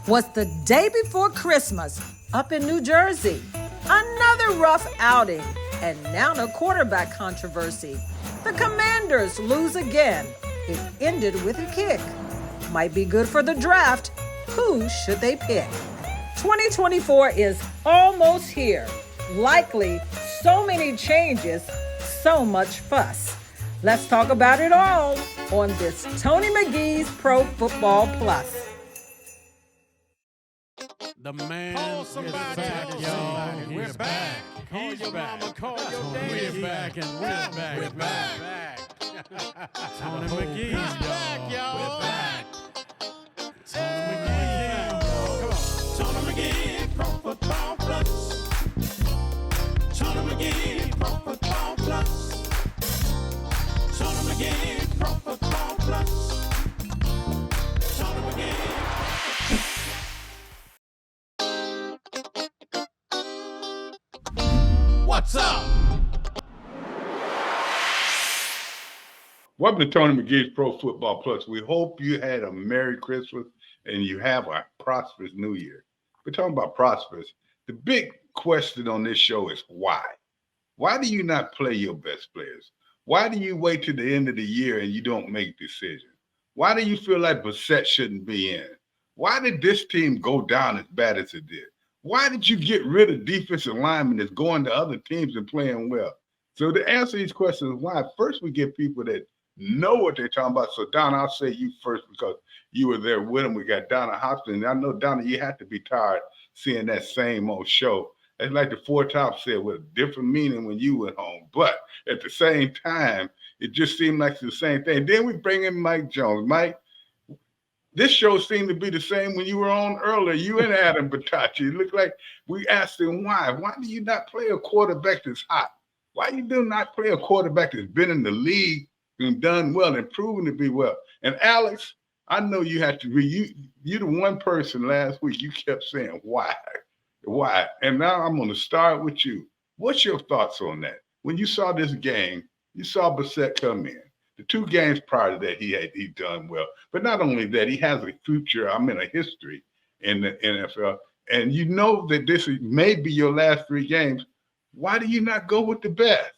was the day before Christmas up in New Jersey. Another rough outing, and now the quarterback controversy. The Commanders lose again. It ended with a kick. Might be good for the draft. Who should they pick? 2024 is almost here. Likely so many changes, so much fuss. Let's talk about it all on this Tony McGee's Pro Football Plus. The man Call is somebody, back, call y'all. somebody. We're He's back. back. Call He's your back. mama, call your We're daddy. back and we're back. We're back. Tony The whole McGee, crowd's back, y'all. We're back. Tony Hey. McGee. Come on. Tony McGee, Pro Football Plus. Tony McGee, Pro Football Plus. Tony McGee, Pro Football Plus. Tony McGee. What's up? Welcome to Tony McGee's Pro Football Plus. We hope you had a Merry Christmas and you have a prosperous New Year. We're talking about prosperous. The big question on this show is why? Why do you not play your best players? Why do you wait to the end of the year and you don't make decisions? Why do you feel like Brissett shouldn't be in? Why did this team go down as bad as it did? Why did you get rid of defensive linemen that's going to other teams and playing well? So to answer these questions, why? First, we get people that know what they're talking about. So, Donna, I'll say you first because you were there with them. We got Donna Hobson. I know, Donna, you have to be tired seeing that same old show. It's like the Four Tops said, with a different meaning when you went home. But at the same time, it just seemed like the same thing. Then we bring in Mike Jones. Mike, this show seemed to be the same when you were on earlier. You and Adam Batacci. It looked like we asked him why. Why do you not play a quarterback that's hot? Why you do not play a quarterback that's been in the league and done well and proven to be well? And Alex, I know you had to be, you're the one person last week you kept saying, why? Why? And now I'm going to start with you. What's your thoughts on that? When you saw this game, you saw Brissett come in. The two games prior to that, he done well. But not only that, he has a future, a history in the NFL. And you know that this may be your last three games. Why do you not go with the best?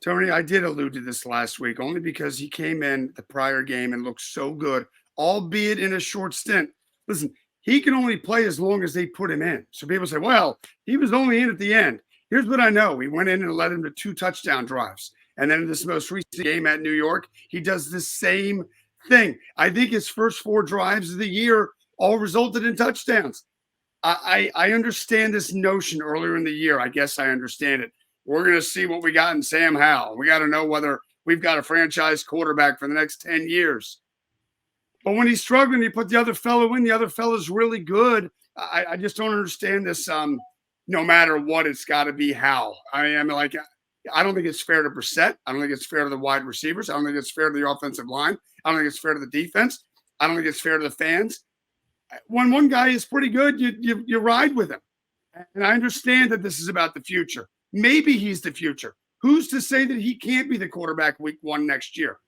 Tony, I did allude to this last week only because he came in the prior game and looked so good, albeit in a short stint. Listen, he can only play as long as they put him in. So people say, well, he was only in at the end. Here's what I know. He went in and led him to 2 touchdown drives. And then in this most recent game at New York, he does the same thing. I think his first 4 drives of the year all resulted in touchdowns. I understand this notion earlier in the year. I guess I understand it. We're going to see what we got in Sam Howell. We got to know whether we've got a franchise quarterback for the next 10 years. But when he's struggling, you put the other fellow in. The other fellow's really good. I just don't understand this. No matter what, it's got to be Howell. I don't think it's fair to Brissett. I don't think it's fair to the wide receivers. I don't think it's fair to the offensive line. I don't think it's fair to the defense. I don't think it's fair to the fans. When one guy is pretty good, you ride with him. And I understand that this is about the future. Maybe he's the future. Who's to say that he can't be the quarterback week 1 next year?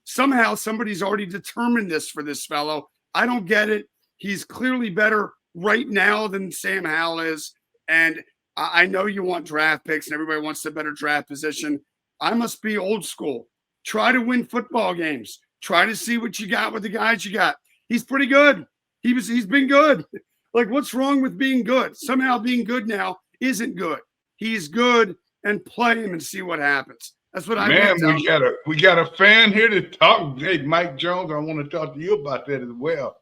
Somehow somebody's already determined this for this fellow. I don't get it. He's clearly better right now than Sam Howell is. And I know you want draft picks and everybody wants the better draft position. I must be old school. Try to win football games. Try to see what you got with the guys you got. He's pretty good. He's been good. Like, what's wrong with being good? Somehow being good now isn't good. He's good, and play him and see what happens. That's what I want. Man, we got a fan here to talk. Hey, Mike Jones, I want to talk to you about that as well.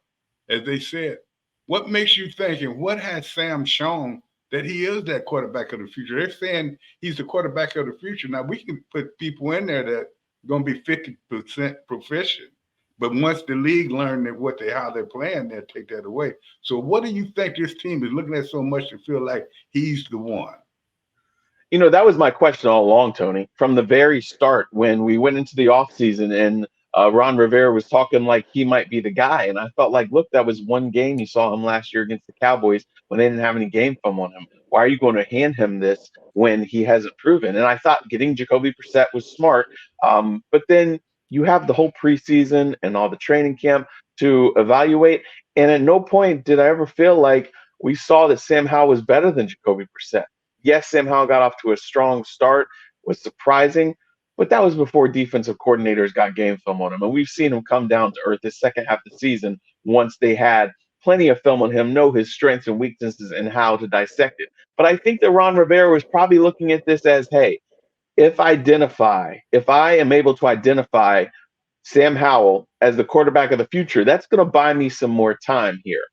As they said, what makes you think, and what has Sam shown that he is that quarterback of the future? They're saying he's the quarterback of the future. Now, we can put people in there that are going to be 50% proficient. But once the league learn how they're playing, they'll take that away. So what do you think this team is looking at so much to feel like he's the one? You know, that was my question all along, Tony, from the very start when we went into the offseason and Ron Rivera was talking like he might be the guy. And I felt like, look, that was one game you saw him last year against the Cowboys when they didn't have any game film on him. Why are you going to hand him this when he hasn't proven? And I thought getting Jacoby Brissett was smart. But then you have the whole preseason and all the training camp. to evaluate. And at no point did I ever feel like we saw that Sam Howell was better than Jacoby Brissett. Yes, Sam Howell got off to a strong start, was surprising, but that was before defensive coordinators got game film on him. And we've seen him come down to earth this second half of the season once they had plenty of film on him, know his strengths and weaknesses and how to dissect it. But I think that Ron Rivera was probably looking at this as, hey, if I am able to identify Sam Howell as the quarterback of the future, that's going to buy me some more time here.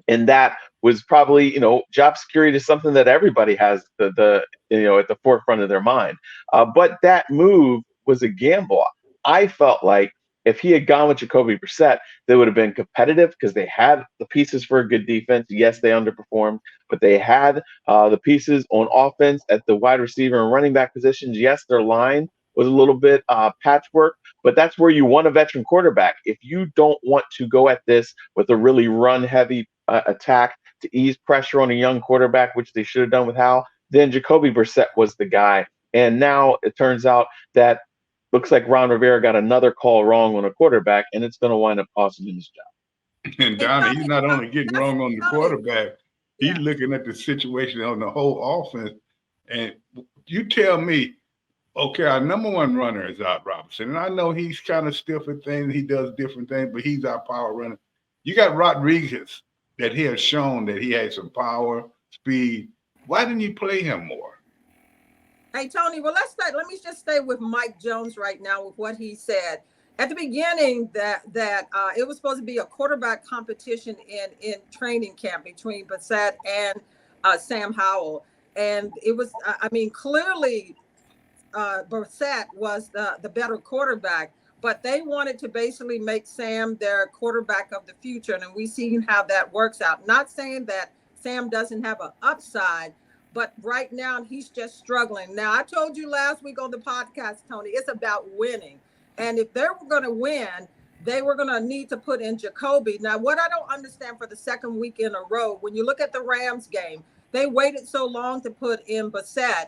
And that was probably, job security is something that everybody has at the forefront of their mind. But that move was a gamble. I felt like if he had gone with Jacoby Brissett, they would have been competitive because they had the pieces for a good defense. Yes, they underperformed, but they had the pieces on offense at the wide receiver and running back positions. Yes, their line was a little bit patchwork, but that's where you want a veteran quarterback. If you don't want to go at this with a really run-heavy attack to ease pressure on a young quarterback, which they should have done with Howell, then Jacoby Brissett was the guy. And now it turns out that looks like Ron Rivera got another call wrong on a quarterback, and it's going to wind up costing him his job. And Donnie, he's not only getting wrong on the quarterback, he's looking at the situation on the whole offense. And you tell me, okay, our number one runner is Art Robinson. And I know he's kind of stiff at things. He does different things, but he's our power runner. You got Rodriguez that he has shown that he has some power, speed. Why didn't you play him more? Hey, Tony, well, let me just stay with Mike Jones right now with what he said. At the beginning, that it was supposed to be a quarterback competition in training camp between Brissett and Sam Howell. And it was, clearly Brissett was the better quarterback, but they wanted to basically make Sam their quarterback of the future. And we've seen how that works out. Not saying that Sam doesn't have an upside, but right now he's just struggling. Now, I told you last week on the podcast, Tony, it's about winning. And if they were going to win, they were going to need to put in Jacoby. Now, what I don't understand for the second week in a row, when you look at the Rams game, they waited so long to put in Brissett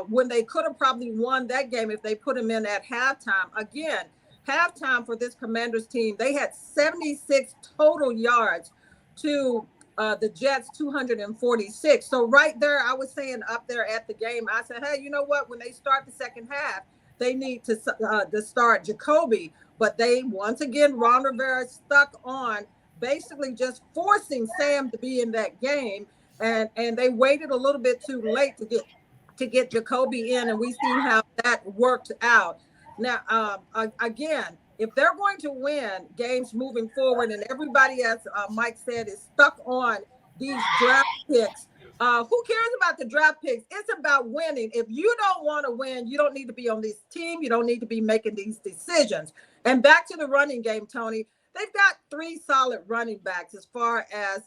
when they could have probably won that game if they put him in at halftime. Again, halftime for this Commanders team, they had 76 total yards to the Jets 246. So right there, I was saying up there at the game, I said, hey, you know what? When they start the second half, they need to start Jacoby. But they, once again, Ron Rivera stuck on basically just forcing Sam to be in that game. And they waited a little bit too late to get Jacoby in. And we've seen how that worked out. Now, again, if they're going to win games moving forward, and everybody, as Mike said, is stuck on these draft picks, who cares about the draft picks? It's about winning. If you don't want to win, you don't need to be on this team. You don't need to be making these decisions. And back to the running game, Tony, they've got three solid running backs as far as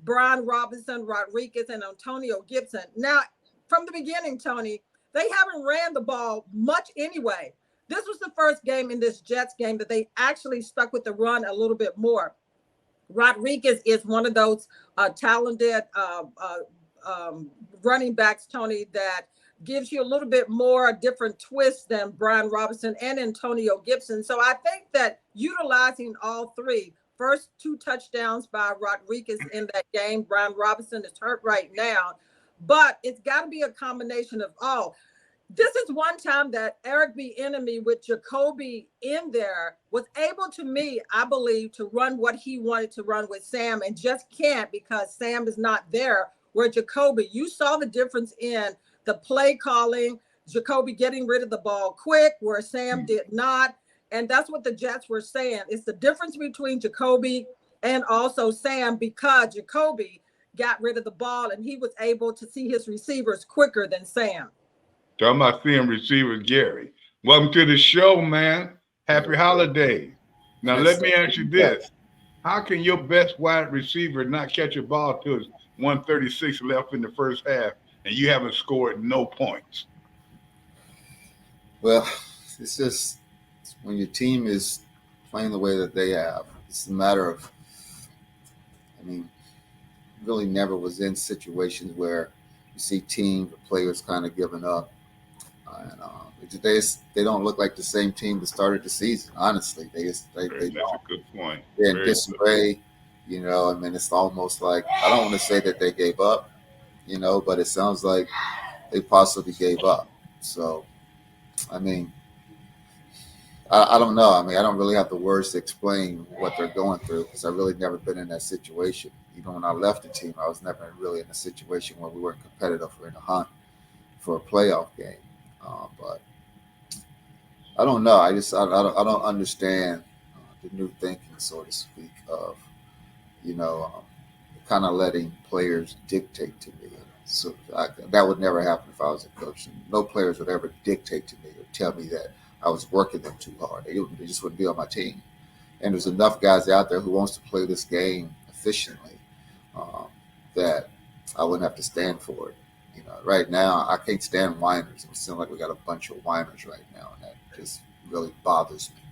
Brian Robinson, Rodriguez, and Antonio Gibson. Now, from the beginning, Tony, they haven't ran the ball much anyway. This was the first game in this Jets game that they actually stuck with the run a little bit more. Rodriguez is one of those talented running backs, Tony, that gives you a little bit more different twist than Brian Robinson and Antonio Gibson. So I think that utilizing all three, first two touchdowns by Rodriguez in that game. Brian Robinson is hurt right now, but it's got to be a combination of all. This is one time that Eric Bieniemy with Jacoby in there was able to me, I believe, to run what he wanted to run with Sam and just can't because Sam is not there. Where Jacoby, you saw the difference in the play calling, Jacoby getting rid of the ball quick where Sam did not. And that's what the Jets were saying. It's the difference between Jacoby and also Sam because Jacoby got rid of the ball and he was able to see his receivers quicker than Sam. Talking about seeing receivers, Gary. Welcome to the show, man. Happy holidays. Now, let me ask you this. How can your best wide receiver not catch a ball till it's 1:36 left in the first half and you haven't scored no points? Well, it's just when your team is playing the way that they have, it's a matter of, really never was in situations where you see teams or players kind of giving up. And they don't look like the same team that started the season. Honestly, they That's don't. a good point. They're in Very good. disarray. I mean, it's almost like I don't want to say that they gave up. But it sounds like they possibly gave up. So, I mean, I don't know. I mean, I don't really have the words to explain what they're going through because I've really never been in that situation. Even when I left the team, I was never really in a situation where we weren't competitive or in a hunt for a playoff game. But I don't know. I don't understand the new thinking, so to speak, of you know kind of letting players dictate to me. So that would never happen if I was a coach. No players would ever dictate to me or tell me that I was working them too hard. They just wouldn't be on my team. And there's enough guys out there who wants to play this game efficiently um, that I wouldn't have to stand for it. Right now I can't stand whiners. It seems like we got a bunch of whiners right now, and that just really bothers me.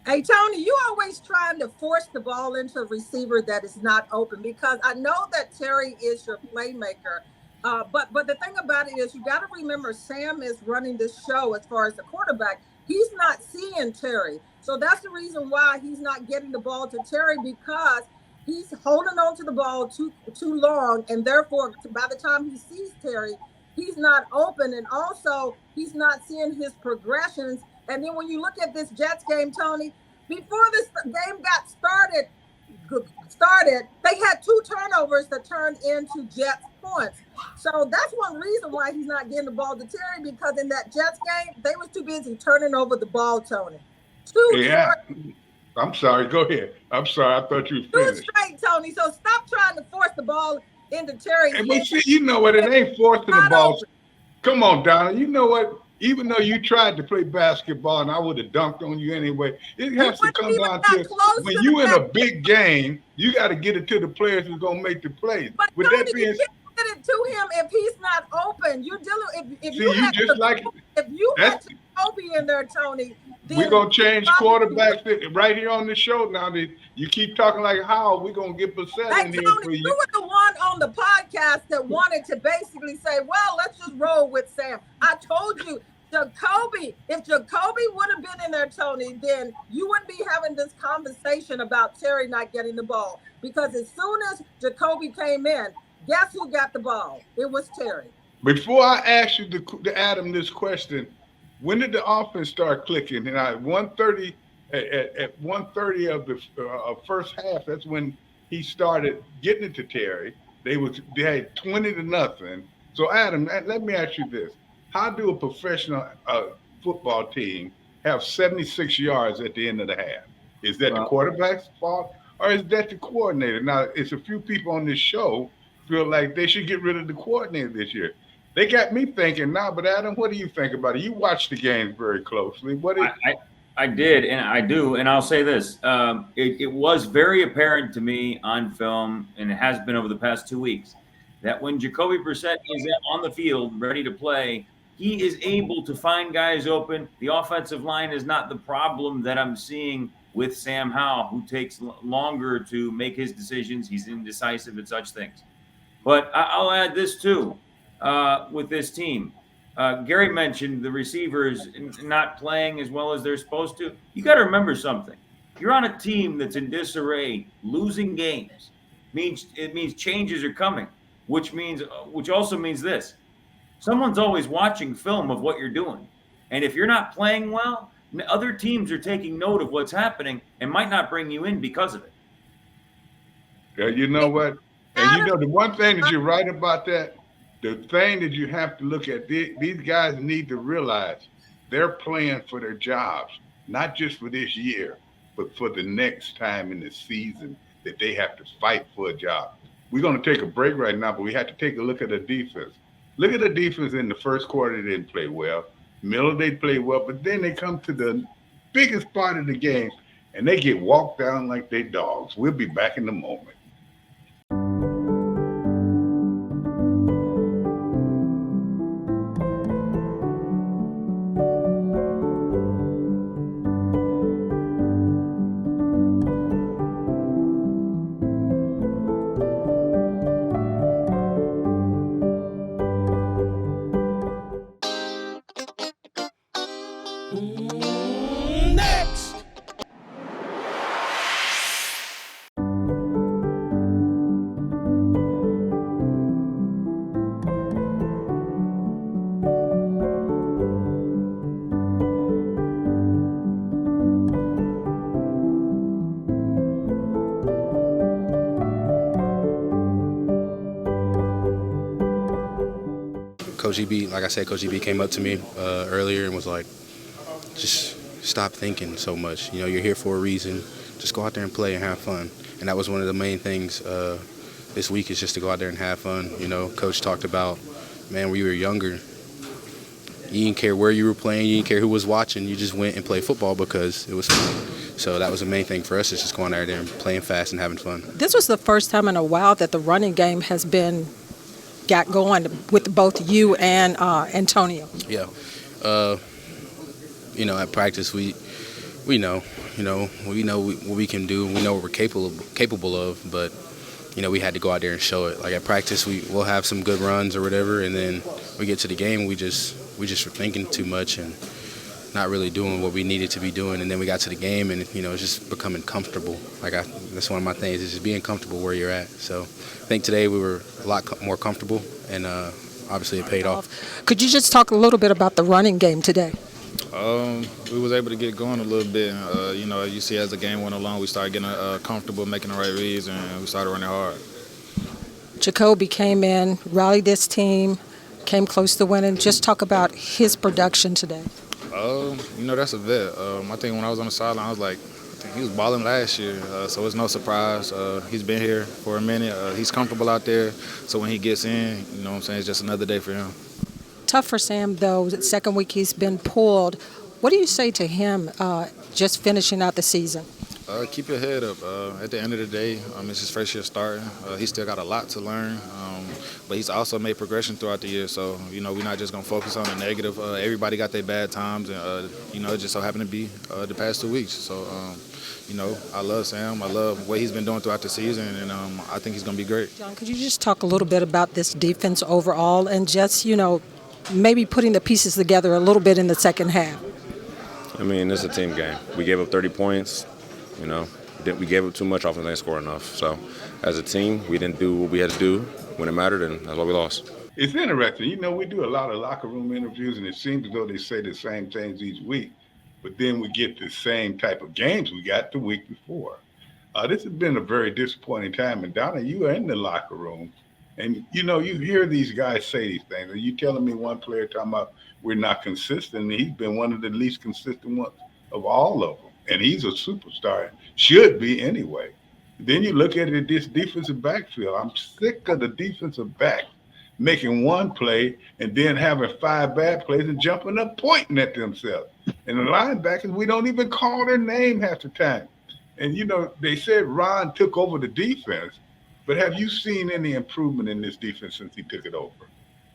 Hey, Tony, you always trying to force the ball into a receiver that is not open, because I know that Terry is your playmaker. But the thing about it is you got to remember Sam is running this show as far as the quarterback. He's not seeing Terry. So that's the reason why he's not getting the ball to Terry, because he's holding on to the ball too long. And therefore, by the time he sees Terry, he's not open. And also, he's not seeing his progressions. And then when you look at this Jets game, Tony, before this game got started, they had 2 turnovers that turned into Jets points. So that's one reason why he's not getting the ball to Terry, because in that Jets game, they was too busy turning over the ball, Tony. Yeah. I'm sorry. Go ahead. I'm sorry. I thought you were finished. 2 straight, Tony. So stop trying to force the ball into Terry's But see, you know what? It ain't forcing the ball. open. Come on, Donna. You know what? Even though you tried to play basketball and I would have dunked on you anyway, it has to come down to when you in a big game, you got to get it to the players who's going to make the plays. But With Tony, that being you can't get it to him if he's not open. You're dealing if see, you you had just like if you had Jacoby in there, Tony. We're going to change quarterbacks right here on the show now. That you keep talking like how we're going to get Bassett in here Tony, for you. You were the one on the podcast that wanted to basically say, well, let's just roll with Sam. I told you, Jacoby, if Jacoby would have been in there, Tony, then you wouldn't be having this conversation about Terry not getting the ball. Because as soon as Jacoby came in, guess who got the ball? It was Terry. Before I ask you to Adam this question, when did the offense start clicking? And at 1:30 of the first half, that's when he started getting it to Terry. They had 20-0. So Adam, let me ask you this: how do a professional football team have 76 yards at the end of the half? Is that the quarterback's fault, or is that the coordinator? Now, it's a few people on this show feel like they should get rid of the coordinator this year. They got me thinking now, but Adam, what do you think about it? You watch the games very closely. I did, and I do, and I'll say this. It was very apparent to me on film, and it has been over the past 2 weeks, that when Jacoby Brissett is on the field ready to play, he is able to find guys open. The offensive line is not the problem that I'm seeing with Sam Howell, who takes longer to make his decisions. He's indecisive and such things. But I'll add this too. With this team, Gary mentioned the receivers not playing as well as they're supposed to. You got to remember something. You're on a team that's in disarray, losing games. It means changes are coming, which also means this: someone's always watching film of what you're doing, and if you're not playing well, other teams are taking note of what's happening and might not bring you in because of it. Yeah, you know what? And you know the one thing that you're right about that. The thing that you have to look at, these guys need to realize they're playing for their jobs, not just for this year, but for the next time in the season that they have to fight for a job. We're going to take a break right now, but we have to take a look at the defense. Look at the defense in the first quarter. They didn't play well. Middle, they played well, but then they come to the biggest part of the game, and they get walked down like they dogs. We'll be back in a moment. Coach EB, like I said, Coach EB came up to me earlier and was like, just stop thinking so much. You know, you're here for a reason. Just go out there and play and have fun. And that was one of the main things this week, is just to go out there and have fun. You know, Coach talked about, man, when you were younger, you didn't care where you were playing, you didn't care who was watching, you just went and played football because it was fun. So that was the main thing for us, is just going out there and playing fast and having fun. This was the first time in a while that the running game has got going with both you and Antonio. Yeah. You know, at practice we know what we can do, we know what we're capable of, but you know, we had to go out there and show it. Like at practice, we'll have some good runs or whatever, and then we get to the game, we just were thinking too much and not really doing what we needed to be doing. And then we got to the game, and you know, it's just becoming comfortable. That's one of my things, is just being comfortable where you're at. So I think today we were a lot more comfortable, and obviously it paid off. Could you just talk a little bit about the running game today? We was able to get going a little bit. You know, you see as the game went along, we started getting comfortable, making the right reads, and we started running hard. Jacoby came in, rallied this team, came close to winning. Just talk about his production today. You know, that's a vet. I think when I was on the sideline, I was like, I think he was balling last year, so it's no surprise. He's been here for a minute. He's comfortable out there, so when he gets in, you know what I'm saying, it's just another day for him. Tough for Sam, though. The second week he's been pulled. What do you say to him just finishing out the season? Keep your head up. At the end of the day, it's his first year starting. He's still got a lot to learn, but he's also made progression throughout the year. So, you know, we're not just going to focus on the negative. Everybody got their bad times, and, you know, it just so happened to be the past 2 weeks. So, you know, I love Sam. I love what he's been doing throughout the season, and I think he's going to be great. John, could you just talk a little bit about this defense overall and just, you know, maybe putting the pieces together a little bit in the second half? I mean, it's a team game. We gave up 30 points. You know, we gave up too much offense, didn't score enough. So, as a team, we didn't do what we had to do when it mattered, and that's why we lost. It's interesting. You know, we do a lot of locker room interviews, and it seems as though they say the same things each week, but then we get the same type of games we got the week before. This has been a very disappointing time. And, Donna, you are in the locker room, and, you know, you hear these guys say these things. Are you telling me one player talking about we're not consistent? And he's been one of the least consistent ones of all of them. And he's a superstar, should be anyway. Then you look at it, this defensive backfield. I'm sick of the defensive back making one play and then having 5 bad plays and jumping up, pointing at themselves. And the linebackers, we don't even call their name half the time. And, you know, they said Ron took over the defense, but have you seen any improvement in this defense since he took it over?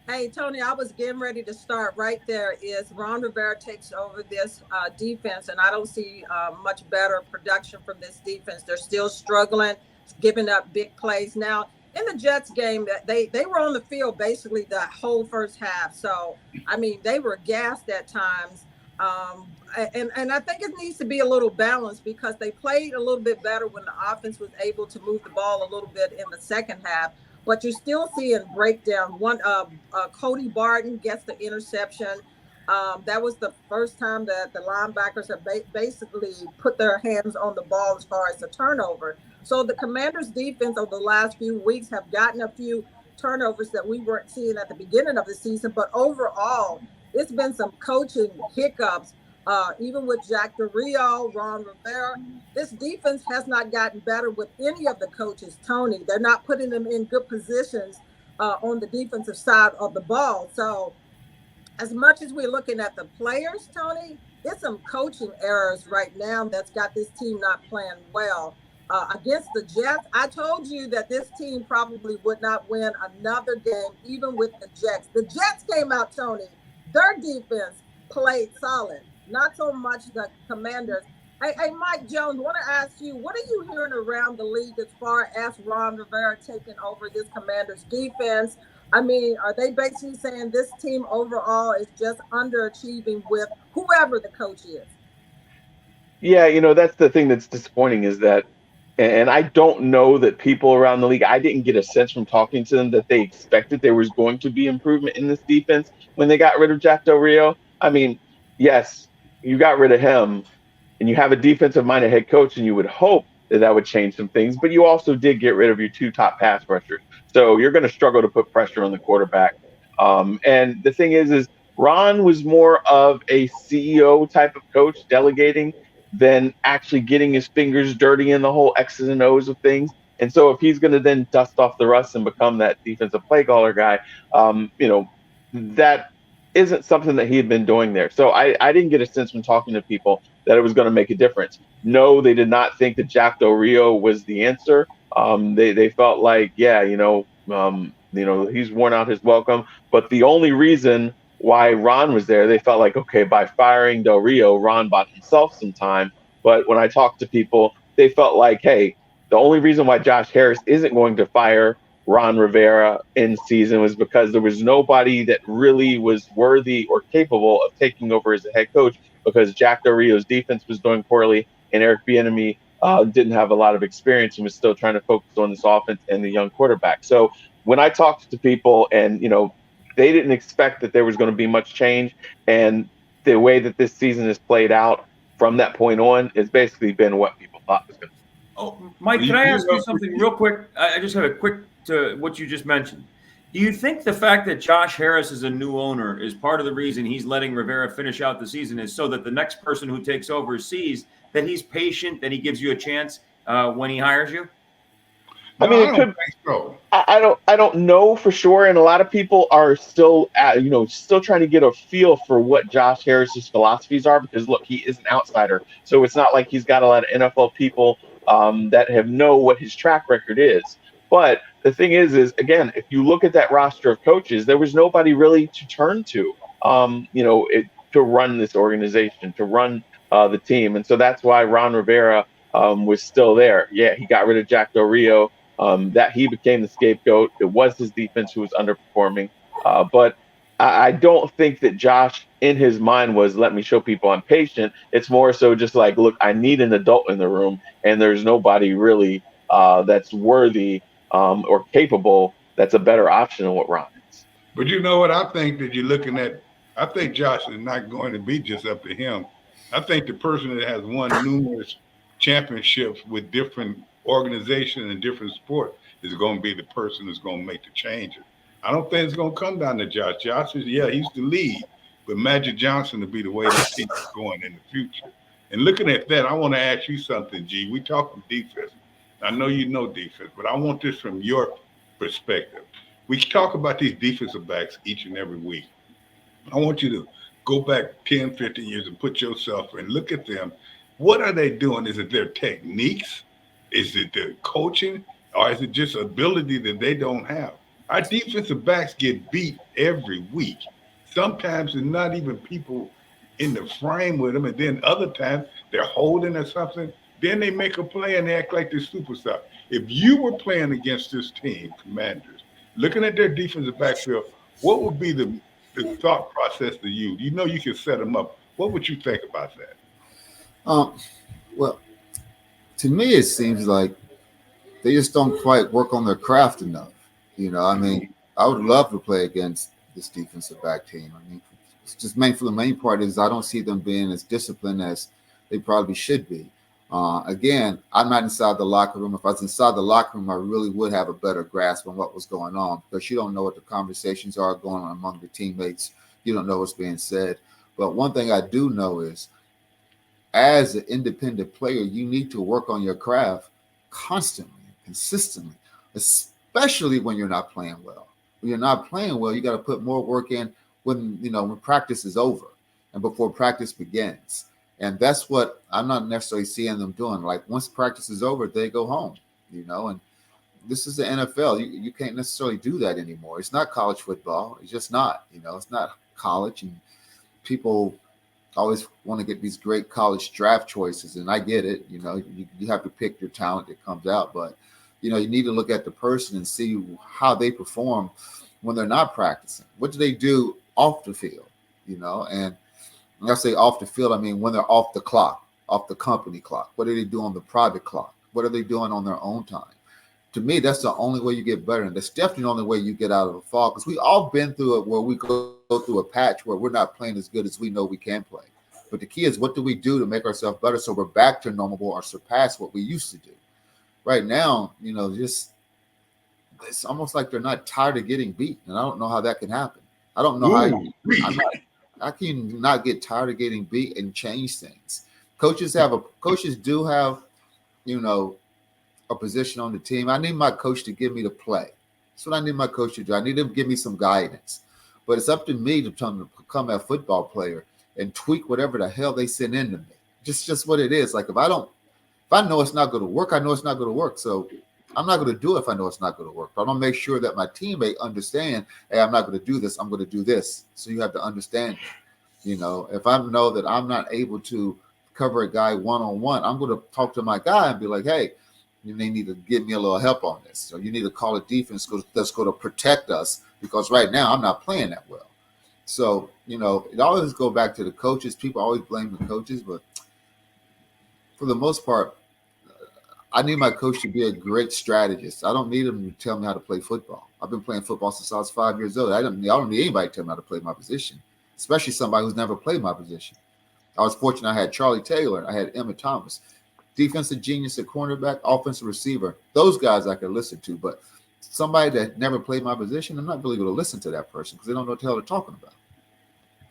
Hey, Tony, I was getting ready to start right there. Is Ron Rivera takes over this defense, and I don't see much better production from this defense. They're still struggling, giving up big plays. Now, in the Jets game, they were on the field basically the whole first half. So, I mean, they were gassed at times. And I think it needs to be a little balanced, because they played a little bit better when the offense was able to move the ball a little bit in the second half. But you're still seeing breakdown. Cody Barton gets the interception. That was the first time that the linebackers have basically put their hands on the ball as far as the turnover. So the Commanders' defense over the last few weeks have gotten a few turnovers that we weren't seeing at the beginning of the season. But overall, it's been some coaching hiccups. Even with Jack Del Rio, Ron Rivera, this defense has not gotten better with any of the coaches, Tony. They're not putting them in good positions on the defensive side of the ball. So as much as we're looking at the players, Tony, there's some coaching errors right now that's got this team not playing well. Against the Jets, I told you that this team probably would not win another game, even with the Jets. The Jets came out, Tony. Their defense played solid. Not so much the Commanders. Hey, Mike Jones, want to ask you, what are you hearing around the league as far as Ron Rivera taking over this Commanders defense? I mean, are they basically saying this team overall is just underachieving with whoever the coach is? Yeah, you know, that's the thing that's disappointing, is that, and I don't know that people around the league, I didn't get a sense from talking to them that they expected there was going to be improvement in this defense when they got rid of Jack Del Rio. I mean, yes, you got rid of him and you have a defensive-minded head coach, and you would hope that would change some things, but you also did get rid of your 2 top pass rushers. So you're going to struggle to put pressure on the quarterback. And the thing is Ron was more of a CEO type of coach, delegating, than actually getting his fingers dirty in the whole X's and O's of things. And so if he's going to then dust off the rust and become that defensive play caller guy, that isn't something that he had been doing there. So I didn't get a sense from talking to people that it was going to make a difference. No, they did not think that Jack Del Rio was the answer. They felt like, yeah, he's worn out his welcome. But the only reason why Ron was there, they felt like, okay, by firing Del Rio, Ron bought himself some time. But when I talked to people, they felt like, hey, the only reason why Josh Harris isn't going to fire Ron Rivera in season was because there was nobody that really was worthy or capable of taking over as a head coach, because Jack Del Rio's defense was doing poorly and Eric Bieniemy didn't have a lot of experience and was still trying to focus on this offense and the young quarterback. So when I talked to people, and they didn't expect that there was going to be much change, and the way that this season has played out from that point on, it's basically been what people thought was going to be. Oh, Mike, can I ask you something real quick? I just have a quick to what you just mentioned. Do you think the fact that Josh Harris is a new owner is part of the reason he's letting Rivera finish out the season, is so that the next person who takes over sees that he's patient, that he gives you a chance when he hires you? I mean, it could. So. I don't know for sure, and a lot of people are still still trying to get a feel for what Josh Harris's philosophies are, because look, he is an outsider, so it's not like he's got a lot of NFL people that know what his track record is. But the thing is again, if you look at that roster of coaches, there was nobody really to turn to, to run this organization, to run the team, and so that's why Ron Rivera was still there. Yeah, he got rid of Jack Del Rio. That he became the scapegoat. It was his defense who was underperforming. But I don't think that Josh, in his mind, was, let me show people I'm patient. It's more so just like, look, I need an adult in the room, and there's nobody really that's worthy or capable that's a better option than what Ron is. But you know what? I think that you're looking at, I think Josh is not going to be just up to him. I think the person that has won numerous championships with different organization and different sport is going to be the person that's going to make the changes. I don't think it's going to come down to Josh. Josh is, he's the lead, but Magic Johnson will be the way this team is going in the future. And looking at that, I want to ask you something, G. We talk defense. I know you know defense, but I want this from your perspective. We talk about these defensive backs each and every week. I want you to go back 10, 15 years and put yourself and look at them. What are they doing? Is it their techniques? Is it the coaching, or is it just ability that they don't have? Our defensive backs get beat every week. Sometimes it's not even people in the frame with them, and then other times they're holding or something. Then they make a play and they act like they're superstar. If you were playing against this team, Commanders, looking at their defensive backfield, what would be the thought process to you? You know you can set them up. What would you think about that? Well, to me, it seems like they just don't quite work on their craft enough. I mean, I would love to play against this defensive back team. I mean, it's just for the main part is I don't see them being as disciplined as they probably should be. Again, I'm not inside the locker room. If I was inside the locker room, I really would have a better grasp on what was going on, because you don't know what the conversations are going on among the teammates. You don't know what's being said. But one thing I do know is, as an independent player, you need to work on your craft constantly, consistently, especially when you're not playing well. When you're not playing well, you got to put more work in when practice is over and before practice begins. And that's what I'm not necessarily seeing them doing. Like, once practice is over, they go home, and this is the NFL. You can't necessarily do that anymore. It's not college football. It's just not, it's not college. And people always want to get these great college draft choices, and I get it. You have to pick your talent that comes out, but you need to look at the person and see how they perform when they're not practicing. What do they do off the field? And when I say off the field, I mean when they're off the clock, off the company clock. What do they do on the private clock? What are they doing on their own time? To me, that's the only way you get better, and that's definitely the only way you get out of a fall, because we all been through it where we go through a patch where we're not playing as good as we know we can play. But the key is, what do we do to make ourselves better so we're back to normal or surpass what we used to do? Right now, it's almost like they're not tired of getting beat, and I don't know how that can happen. I don't know how Ooh, I'm not, I can not get tired of getting beat and change things. Coaches do have, you know, a position on the team. I need my coach to give me the play. That's what I need my coach to do. I need him to give me some guidance. But it's up to me to become a football player and tweak whatever the hell they send into me. Just what it is. Like if I know it's not going to work, I know it's not going to work. So I'm not going to do it if I know it's not going to work. But I'm going to make sure that my teammate understand, hey, I'm not going to do this. I'm going to do this. So you have to understand. You know, if I know that I'm not able to cover a guy one-on-one, I'm going to talk to my guy and be like, hey, you may need to give me a little help on this. So you need to call a defense that's going to protect us because right now I'm not playing that well. So, you know, it always go back to the coaches. People always blame the coaches, but for the most part, I need my coach to be a great strategist. I don't need him to tell me how to play football. I've been playing football since I was 5 years old. I don't need anybody to tell me how to play my position, especially somebody who's never played my position. I was fortunate I had Charlie Taylor. I had Emmett Thomas. Defensive genius at cornerback, offensive receiver. Those guys I could listen to, but somebody that never played my position, I'm not really going to listen to that person because they don't know what the hell they're talking about.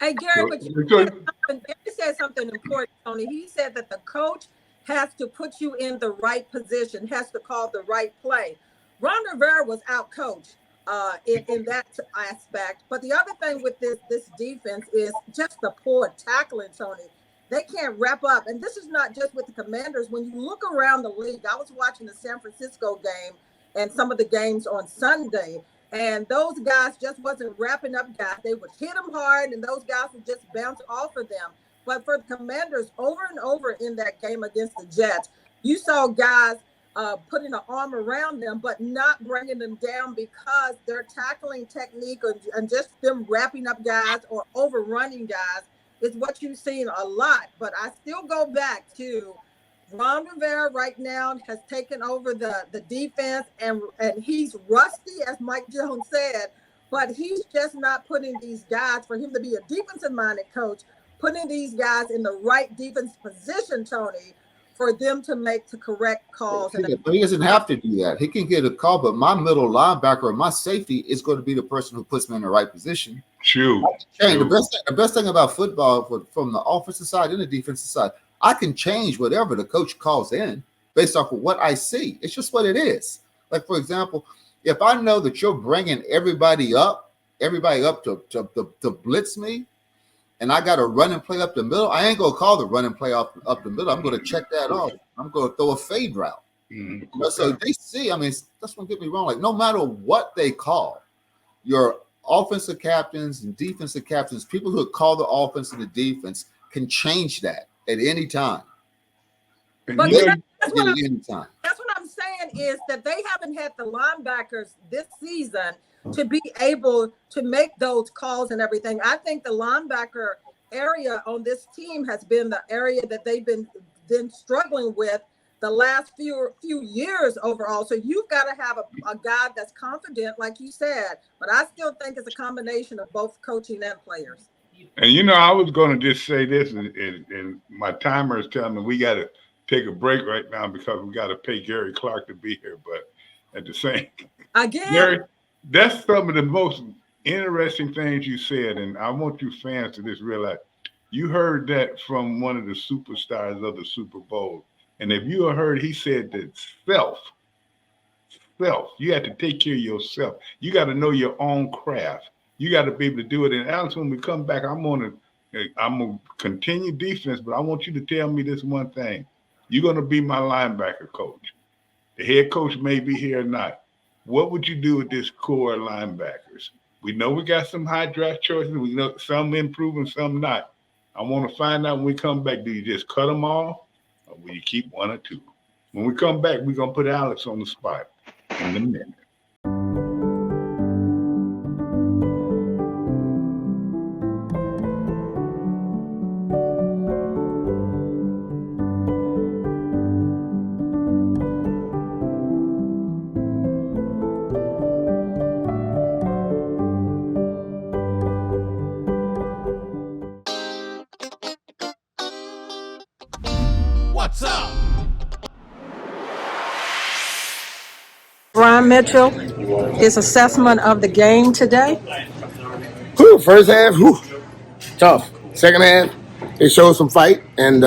Hey, Gary, but you said something important, Tony. He said that the coach has to put you in the right position, has to call the right play. Ron Rivera was out-coached in that aspect. But the other thing with this defense is just the poor tackling, Tony. They can't wrap up. And this is not just with the Commanders. When you look around the league, I was watching the San Francisco game and some of the games on Sunday, and those guys just wasn't wrapping up guys. They would hit them hard, and those guys would just bounce off of them. But for the Commanders, over and over in that game against the Jets, you saw guys putting an arm around them, but not bringing them down because their tackling technique and just them wrapping up guys or overrunning guys is what you've seen a lot. But I still go back to Ron Rivera right now has taken over the defense, and he's rusty, as Mike Jones said, but he's just not putting these guys, for him to be a defensive-minded coach, putting these guys in the right defense position, Tony, for them to make the correct calls. But he doesn't have to do that. He can get a call, but my middle linebacker or my safety is going to be the person who puts me in the right position. True. The best thing about football from the offensive side and the defensive side, I can change whatever the coach calls in based off of what I see. It's just what it is. Like, for example, if I know that you're bringing everybody up to blitz me, and I got to run and play up the middle, I ain't going to call the run and play up the middle. I'm going to check that off. I'm going to throw a fade route. Mm-hmm. So they see, I mean, that's what get me wrong. Like, no matter what they call, your offensive captains and defensive captains, people who call the offense and the defense can change that at any time. But that's what I'm saying is that they haven't had the linebackers this season to be able to make those calls and everything. I think the linebacker area on this team has been the area that they've been struggling with the last few years overall. So you've got to have a guy that's confident, like you said. But I still think it's a combination of both coaching and players. And, you know, I was going to just say this, and my timer is telling me we got to take a break right now because we got to pay Gary Clark to be here. But at the same again, Gary, that's some of the most interesting things you said. And I want you fans to just realize you heard that from one of the superstars of the Super Bowl. And if you heard, he said that self, you have to take care of yourself. You got to know your own craft. You got to be able to do it. And Alex, when we come back, I'm gonna continue defense, but I want you to tell me this one thing. You're gonna be my linebacker coach. The head coach may be here or not. What would you do with this core linebackers? We know we got some high draft choices. We know some improving, some not. I want to find out when we come back, do you just cut them off or will you keep one or two? When we come back, we're going to put Alex on the spot in a minute. What's up? Brian Mitchell, his assessment of the game today. First half, tough. Second half, they showed some fight, and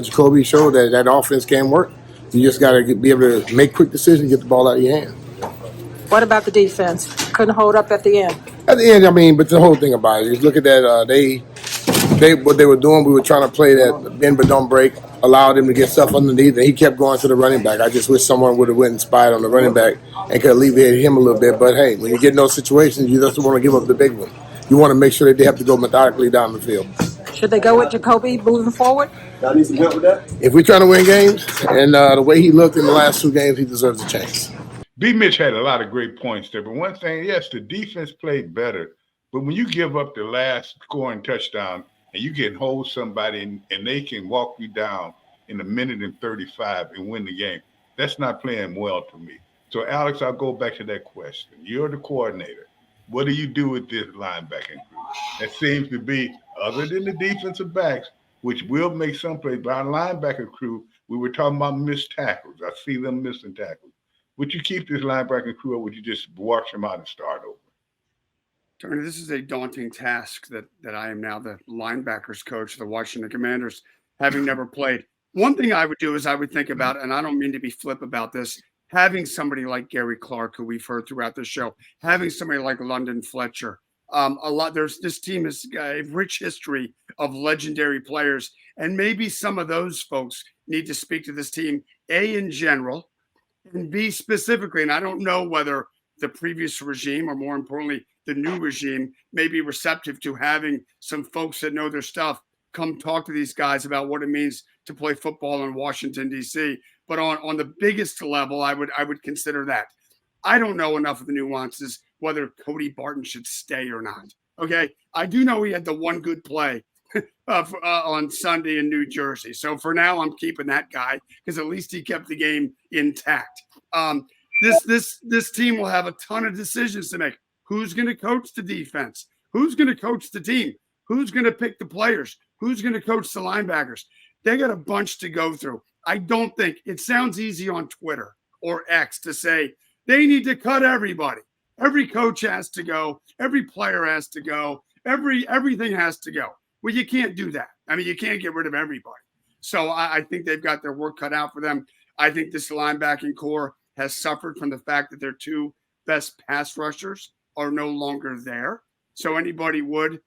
Jacoby showed that offense can work. You just got to be able to make quick decisions, get the ball out of your hand. What about the defense? Couldn't hold up at the end. At the end, but the whole thing about it is look at that. They what they were doing. We were trying to play that bend but don't break, allowed him to get stuff underneath, and he kept going to the running back. I just wish someone would have went and spied on the running back and could alleviate him a little bit. But hey, when you get in those situations, you just want to give up the big one. You want to make sure that they have to go methodically down the field. Should they go with Jacoby moving forward? I need some help with that. If we're trying to win games, and the way he looked in the last 2 games, he deserves a chance. B. Mitch had a lot of great points there, but one thing, yes, the defense played better, but when you give up the last scoring touchdown and you can hold somebody and they can walk you down in a minute and 35 and win the game, that's not playing well to me. So, Alex, I'll go back to that question. You're the coordinator. What do you do with this linebacking crew? That seems to be, other than the defensive backs, which will make some plays, but our linebacker crew, we were talking about missed tackles. I see them missing tackles. Would you keep this linebacker crew, or would you just wash them out and start over? Tony, this is a daunting task that I am now the linebackers coach of the Washington Commanders, having never played. One thing I would do is I would think about, and I don't mean to be flip about this, having somebody like Gary Clark, who we've heard throughout the show, having somebody like London Fletcher. This team has a rich history of legendary players, and maybe some of those folks need to speak to this team, A, in general, and B, specifically. And I don't know whether the previous regime, or more importantly, the new regime, may be receptive to having some folks that know their stuff come talk to these guys about what it means to play football in Washington, D.C. But on the biggest level, I would consider that. I don't know enough of the nuances whether Cody Barton should stay or not. Okay, I do know he had the one good play on Sunday in New Jersey. So for now, I'm keeping that guy because at least he kept the game intact. This team will have a ton of decisions to make. Who's going to coach the defense? Who's going to coach the team? Who's going to pick the players? Who's going to coach the linebackers? They got a bunch to go through. I don't think it sounds easy on Twitter or X to say they need to cut everybody. Every coach has to go. Every player has to go. Everything has to go. Well, you can't do that. I mean, you can't get rid of everybody. So I think they've got their work cut out for them. I think this linebacking core has suffered from the fact that their 2 best pass rushers are no longer there. So anybody would.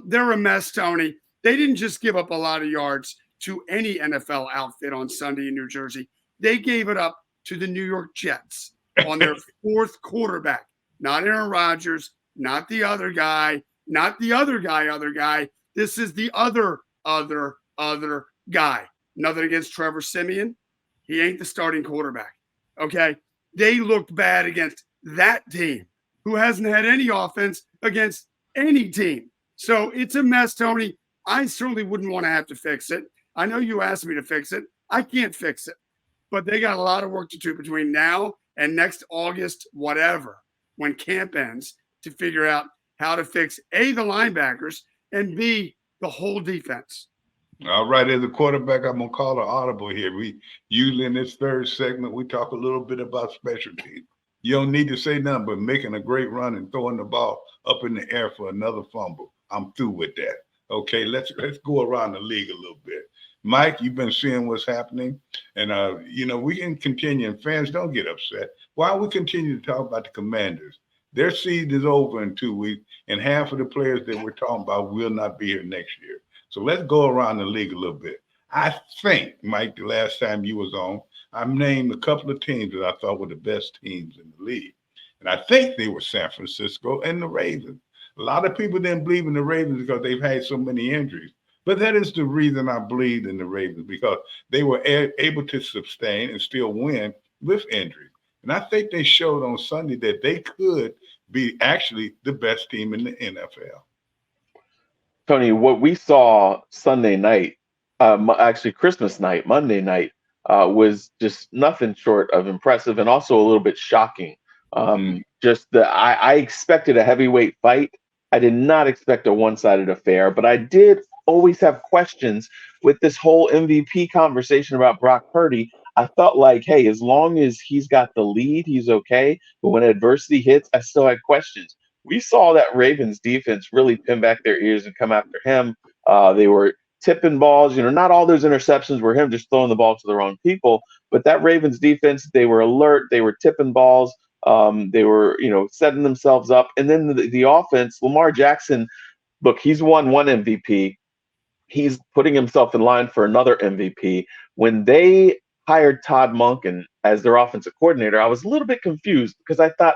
They're a mess, Tony. They didn't just give up a lot of yards to any NFL outfit on Sunday in New Jersey. They gave it up to the New York Jets on their 4th quarterback. Not Aaron Rodgers, not the other guy, not the other guy. This is the other guy. Nothing against Trevor Siemian. He ain't the starting quarterback. Okay? They looked bad against that team who hasn't had any offense against any team. So it's a mess, Tony. I certainly wouldn't want to have to fix it. I know you asked me to fix it. I can't fix it. But they got a lot of work to do between now and next August, whatever, when camp ends, to figure out how to fix A, the linebackers, and B, the whole defense. All right, as a quarterback, I'm going to call an audible here. We usually in this third segment, we talk a little bit about special teams. You don't need to say nothing but making a great run and throwing the ball up in the air for another fumble. I'm through with that. Okay, let's go around the league a little bit. Mike, you've been seeing what's happening, and we can continue. And fans, don't get upset. Why we continue to talk about the Commanders? Their season is over in 2 weeks, and half of the players that we're talking about will not be here next year. So let's go around the league a little bit. I think, Mike, the last time you was on, I named a couple of teams that I thought were the best teams in the league, and I think they were San Francisco and the Ravens. A lot of people didn't believe in the Ravens because they've had so many injuries. But that is the reason I believed in the Ravens, because they were able to sustain and still win with injuries. And I think they showed on Sunday that they could be actually the best team in the NFL. Tony, what we saw Sunday night, actually Christmas night, Monday night, was just nothing short of impressive and also a little bit shocking. I expected a heavyweight fight. I did not expect a one-sided affair, but I did always have questions with this whole MVP conversation about Brock Purdy. I felt like, hey, as long as he's got the lead, he's okay. But when adversity hits, I still had questions. we saw that Ravens defense really pin back their ears and come after him. They were tipping balls. Not all those interceptions were him just throwing the ball to the wrong people, but that Ravens defense, they were alert. They were tipping balls. They were, setting themselves up. And then the offense, Lamar Jackson, look, he's won one MVP. He's putting himself in line for another MVP. When they hired Todd Monken as their offensive coordinator, I was a little bit confused because I thought,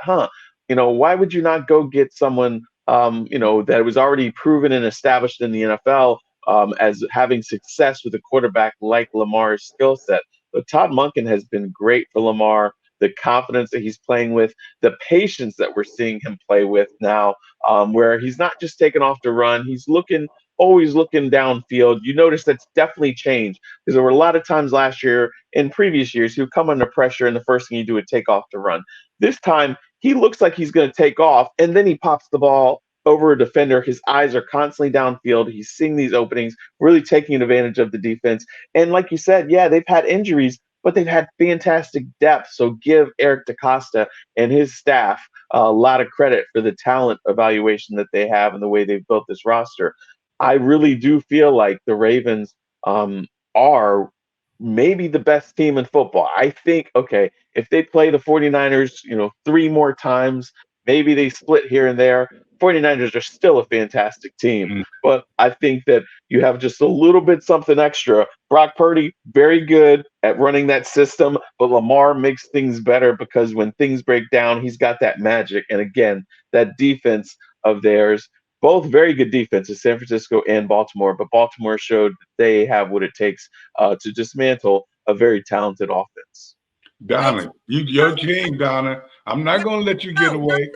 why would you not go get someone, that was already proven and established in the NFL as having success with a quarterback like Lamar's skill set? But Todd Monken has been great for Lamar. The confidence that he's playing with, the patience that we're seeing him play with now, where he's not just taking off to run, he's always looking downfield. You notice that's definitely changed because there were a lot of times last year and previous years he would come under pressure and the first thing you do would take off to run. This time he looks like he's going to take off and then he pops the ball over a defender. His eyes are constantly downfield. He's seeing these openings, really taking advantage of the defense. And like you said, yeah, they've had injuries, but they've had fantastic depth. So give Eric DeCosta and his staff a lot of credit for the talent evaluation that they have and the way they've built this roster. I really do feel like the Ravens are maybe the best team in football. I think, okay, if they play the 49ers, 3 more times, maybe they split here and there. 49ers are still a fantastic team, but I think that you have just a little bit something extra. Brock Purdy, very good at running that system, but Lamar makes things better because when things break down, he's got that magic. And again, that defense of theirs, both very good defenses, San Francisco and Baltimore, but Baltimore showed that they have what it takes to dismantle a very talented offense. Donna, your team, Donna. I'm not going to let you get away.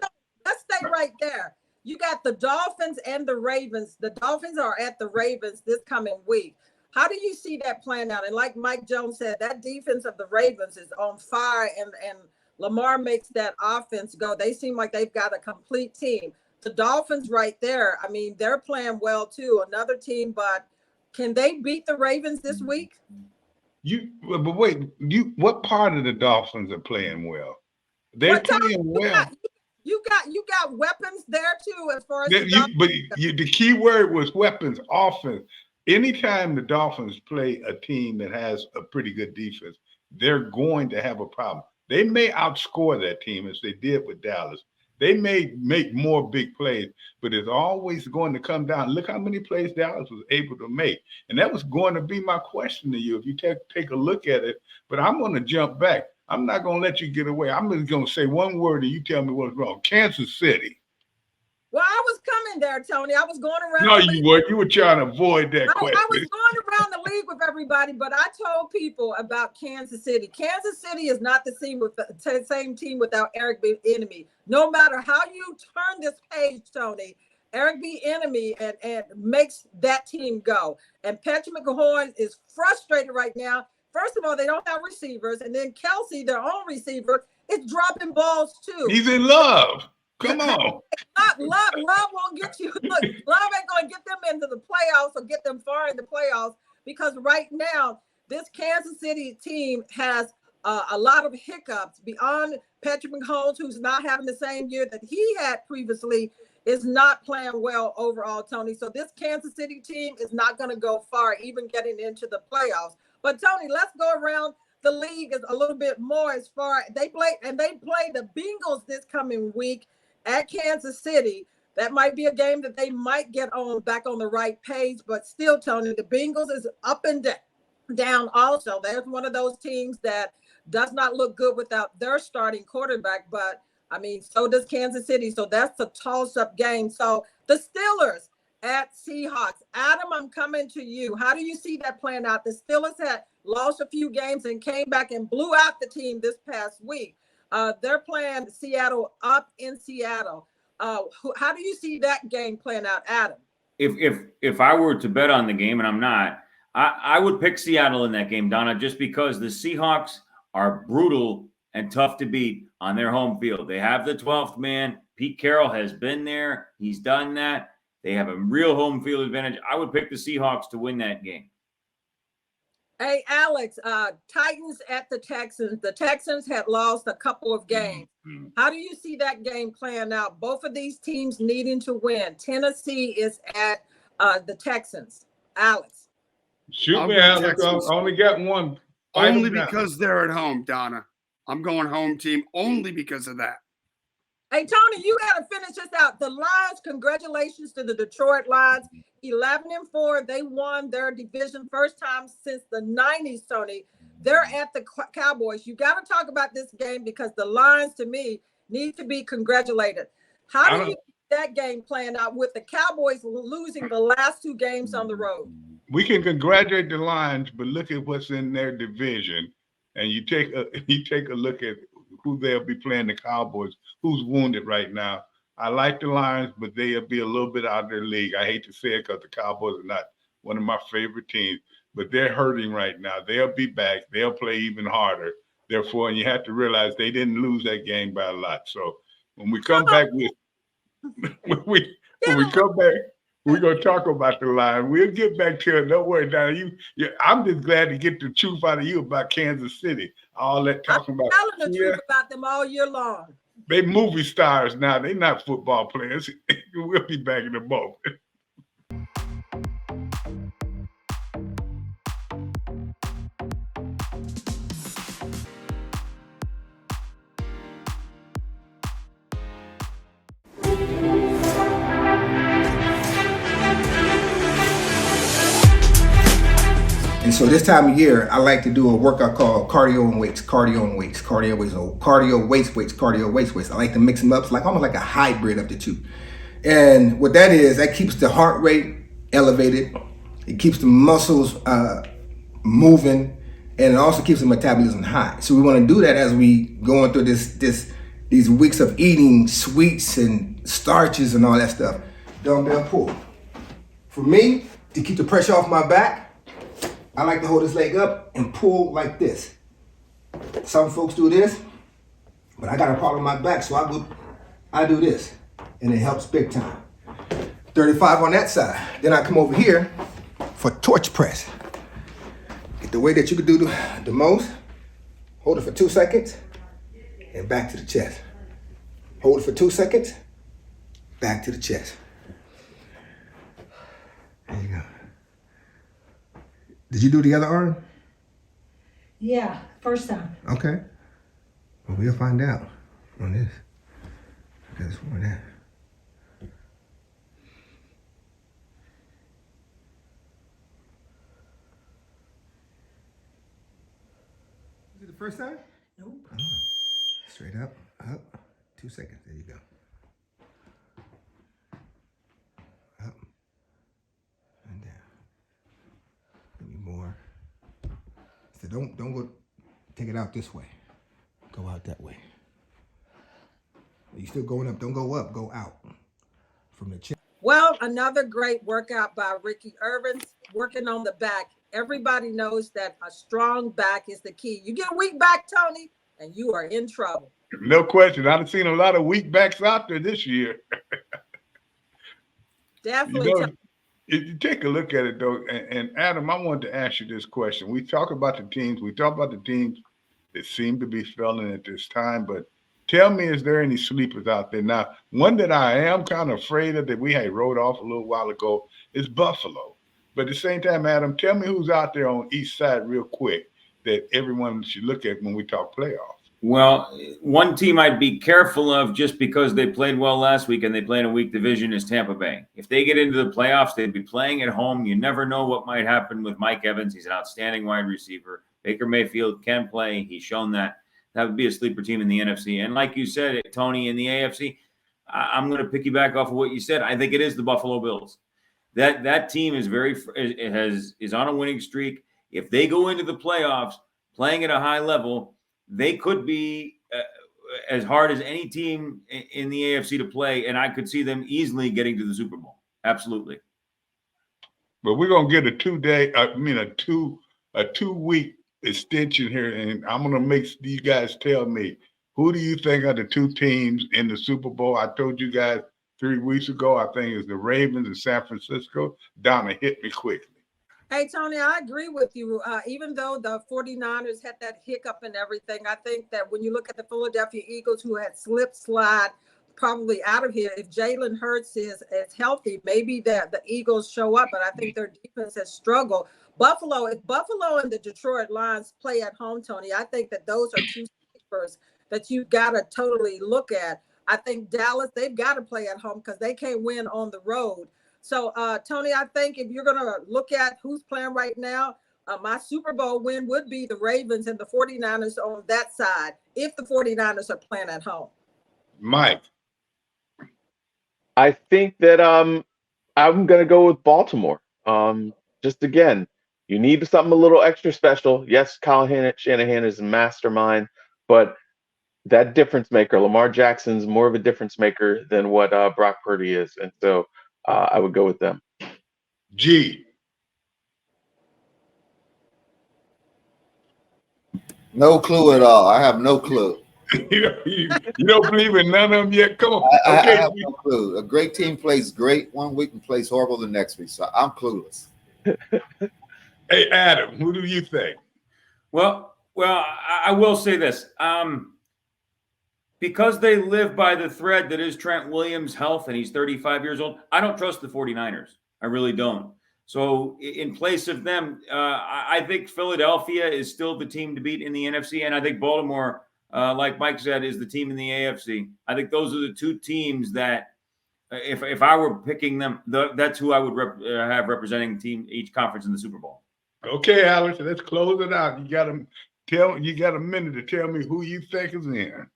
Let's stay right there. You got the Dolphins and the Ravens. The Dolphins are at the Ravens this coming week. How do you see that playing out? And like Mike Jones said, that defense of the Ravens is on fire, and Lamar makes that offense go. They seem like they've got a complete team. The Dolphins right there, I mean, they're playing well too. Another team, but can they beat the Ravens this week? But wait, what part of the Dolphins are playing well? They're playing well. You got weapons there too, as far as the key word was weapons, offense. Anytime the Dolphins play a team that has a pretty good defense, they're going to have a problem. They may outscore that team as they did with Dallas. They may make more big plays, but it's always going to come down. Look how many plays Dallas was able to make. And that was going to be my question to you if you take a look at it. But I'm going to jump back. I'm not going to let you get away. I'm just going to say one word and you tell me what's wrong. Kansas City. Well, I was coming there, Tony. I was going around. No, you weren't. You were trying to avoid that question. I was going around the league with everybody, but I told people about Kansas City. Kansas City is not the same team without Eric Bieniemy. No matter how you turn this page, Tony, Eric Bieniemy and makes that team go. And Patrick Mahomes is frustrated right now. First of all, they don't have receivers, and then Kelsey, their own receiver, is dropping balls too. He's in love. Come on. Love won't get you. Look, love ain't going to get them into the playoffs or get them far in the playoffs because right now, this Kansas City team has a lot of hiccups beyond Patrick Mahomes, who's not having the same year that he had previously, is not playing well overall, Tony. So this Kansas City team is not going to go far, even getting into the playoffs. But, Tony, let's go around the league a little bit more as far they play the Bengals this coming week at Kansas City. That might be a game that they might get back on the right page, but still, Tony, the Bengals is up and down also. There's one of those teams that does not look good without their starting quarterback, but I mean, so does Kansas City. So that's a toss-up game. So the Steelers at Seahawks. Adam, I'm coming to you. How do you see that playing out? The Steelers had lost a few games and came back and blew out the team this past week. They're playing Seattle up in Seattle. How do you see that game playing out, Adam? If I were to bet on the game, and I'm not, I would pick Seattle in that game, Donna, just because the Seahawks are brutal and tough to beat on their home field. They have the 12th man. Pete Carroll has been there. He's done that. They have a real home field advantage. I would pick the Seahawks to win that game. Hey, Alex, Titans at the Texans. The Texans had lost a couple of games. How do you see that game playing out? Both of these teams needing to win. Tennessee is at the Texans. Alex. Shoot I'll me, go Alex. I Texans. only got one. Fight Only 'em down. because they're at home, Donna. I'm going home team only because of that. Hey, Tony, you got to finish this out. The Lions, congratulations to the Detroit Lions. 11-4. They won their division first time since the 90s, Tony. They're at the Cowboys. You got to talk about this game because the Lions, to me, need to be congratulated. How do you see that game playing out with the Cowboys losing the last two games on the road? We can congratulate the Lions, but look at what's in their division, and you take a look at who they'll be playing, the Cowboys, who's wounded right now. I like the Lions, but they'll be a little bit out of their league. I hate to say it because the Cowboys are not one of my favorite teams, but they're hurting right now. They'll be back. They'll play even harder. Therefore, and you have to realize they didn't lose that game by a lot. So when we come back when we come back, we're gonna talk about the line. We'll get back to it. Don't worry, Donna. I'm just glad to get the truth out of you about Kansas City. All that talking about. I'm telling the truth about them all year long. They movie stars now. They're not football players. We'll be back in a moment. And so this time of year, I like to do a workout called cardio and weights, cardio and weights, cardio weights, or cardio weights, weights, cardio weights, weights. I like to mix them up. It's like almost like a hybrid of the two. And what that is, that keeps the heart rate elevated. It keeps the muscles moving, and it also keeps the metabolism high. So we want to do that as we going through these weeks of eating sweets and starches and all that stuff. Dumbbell pull. For me, to keep the pressure off my back, I like to hold this leg up and pull like this. Some folks do this, but I got a problem with my back, so I do this, and it helps big time. 35 on that side. Then I come over here for torch press. Get the way that you could do the most. Hold it for 2 seconds, and back to the chest. Hold it for 2 seconds, back to the chest. There you go. Did you do the other arm? Yeah, first time. Okay. Well, we'll find out on this. Because for that. Is it the first time? Nope. Oh. Straight up, 2 seconds. There you go. Up and down. Maybe more. So don't go take it out this way. Go out that way. You still going up, don't go up, go out from the chest. Well, another great workout by Ricky Irvins, working on the back. Everybody knows that a strong back is the key. You get a weak back, Tony, and you are in trouble. No question. I've seen a lot of weak backs out there this year. Definitely. You know, if you take a look at it, though, and Adam, I wanted to ask you this question. We talk about the teams. We talk about the teams that seem to be failing at this time, but tell me, is there any sleepers out there? Now, one that I am kind of afraid of that we had wrote off a little while ago is Buffalo. But at the same time, Adam, tell me who's out there on each side real quick that everyone should look at when we talk playoffs. Well, one team I'd be careful of just because they played well last week and they play in a weak division is Tampa Bay. If they get into the playoffs, they'd be playing at home. You never know what might happen with Mike Evans. He's an outstanding wide receiver. Baker Mayfield can play. He's shown that. That would be a sleeper team in the NFC. And like you said, Tony, in the AFC, I'm going to piggyback off of what you said. I think it is the Buffalo Bills. That team is is on a winning streak. If they go into the playoffs playing at a high level, they could be as hard as any team in the AFC to play, and I could see them easily getting to the Super Bowl. Absolutely. But we're gonna get a 2-week extension here, and I'm gonna make you guys tell me who do you think are the two teams in the Super Bowl. I told you guys 3 weeks ago, I think it's the Ravens and San Francisco. Donna, hit me quickly. Hey, Tony, I agree with you. Even though the 49ers had that hiccup and everything, I think that when you look at the Philadelphia Eagles, who had slide probably out of here, if Jalen Hurts is healthy, maybe the Eagles show up, but I think their defense has struggled. If Buffalo and the Detroit Lions play at home, Tony, I think that those are two sleepers that you've got to totally look at. I think Dallas, they've got to play at home because they can't win on the road. So, Tony, I think if you're going to look at who's playing right now, my Super Bowl win would be the Ravens and the 49ers on that side, if the 49ers are playing at home. Mike. I think that I'm going to go with Baltimore. Just again, you need something a little extra special. Yes, Kyle Shanahan is a mastermind, but that difference maker, Lamar Jackson's more of a difference maker than what Brock Purdy is. And so I would go with them. G. No clue at all. I have no clue. you don't believe in none of them yet? Come on. I Okay. have no clue. A great team plays great one week and plays horrible the next week. So I'm clueless. Hey, Adam, who do you think? Well, I will say this. Because they live by the thread that is Trent Williams' health, and he's 35 years old, I don't trust the 49ers. I really don't. So in place of them, I think Philadelphia is still the team to beat in the NFC, and I think Baltimore, like Mike said, is the team in the AFC. I think those are the two teams that, if I were picking them, that's who I would have representing each conference in the Super Bowl. Okay, Alex, let's close it out. You got a minute to tell me who you think is in.